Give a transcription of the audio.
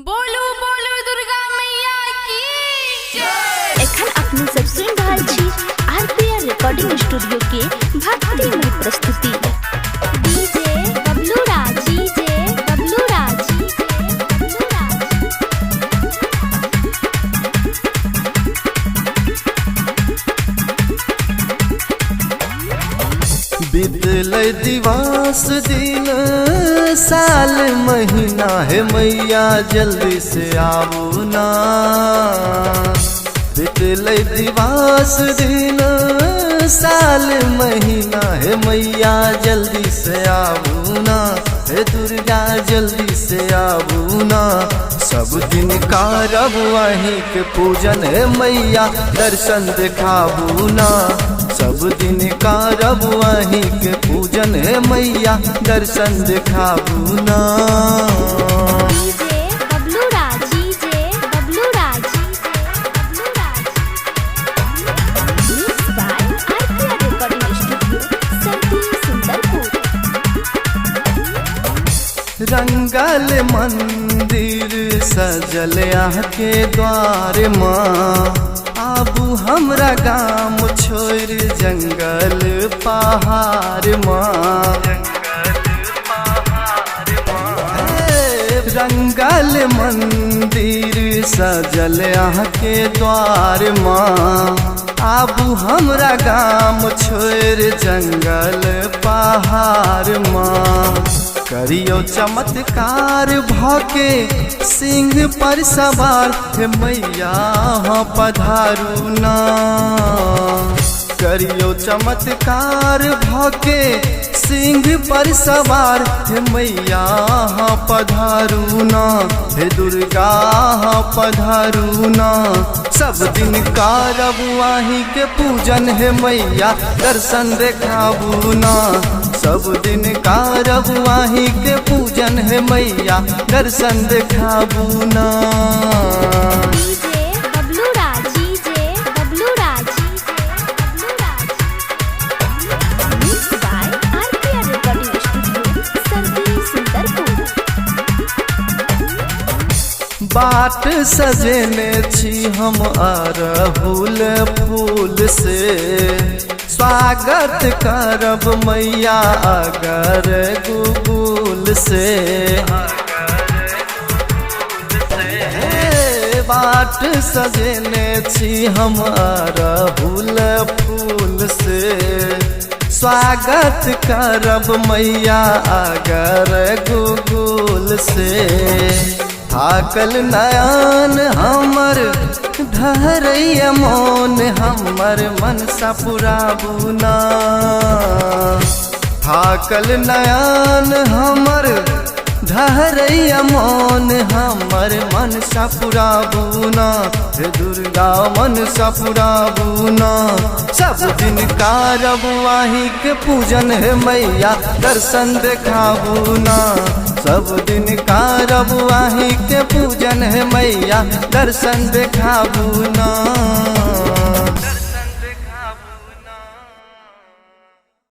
बोलू बोलू दुर्गा मैया की जय। एखन अपने सब सुन रहल छी आरपीआर रिकॉर्डिंग स्टूडियो के भक्तिमय प्रस्तुति डीजे बबलू राज डीजे बबलू राज बीतल दिवस दिन साल महीना है मैया जल्दी से आओ ना। बीतल दिवस दिन साल महीना है मैया जल्दी से आओ ना। हे दुर्गा जल्दी से आओ ना। सब दिन कारब वहीं के पूजन है मैया दर्शन दिखाबू ना। सब दिन कारब वहीं के पूजन है मैया दर्शन दिखाबू ना। DJ Bablu Raj DJ Bablu Raj Bablu Raj mix by RPR recording studio Sardi Sundarpur. रंगल मंदिर सजल के द्वार माँ। आबू हमरा गाम छोड़ जंगल पहाड़ माँ। रंगल मंदिर सजल के द्वार माँ। आबू हमरा गाम छोड़ जंगल पहाड़ माँ। करियो चमत्कार भके सिंह पर सवार हे मैया हाँ पधारू ना। करियो चमत्कार भके सिंह पर सवार हे मैया हाँ पधारू ना। हे दुर्गा हाँ पधारू ना। सब दिन कारब वहीं के पूजन है मैया दर्शन देखाबू ना। सब दिन कारब वहीं के पूजन है मैया दर्शन दिखाबू ना। DJ Bablu Raj DJ Bablu Raj Bablu Raj mix by RPR recording studio Sardi Sundarpur. बाट सजेने छी हम अरहुल फूल से। स्वागत करब मैया अगर गुगुल से। बाट सजेने छी हम अरहुल फूल से। स्वागत करब मैया अगर गुगुल से। थाकल नयन हमर धरैया मोन हमर मनसा पुराबू ना। थाकल नयन हमर धरैया मोन हमर मनसा पुराबू ना। हे दुर्गा मनसा पुराबू ना। सब दिन कारब वहीं के पूजन है मैया दर्शन देखाबू ना। सब दिन कारब वहीं के पूजन है मैया दर्शन देखाबू ना।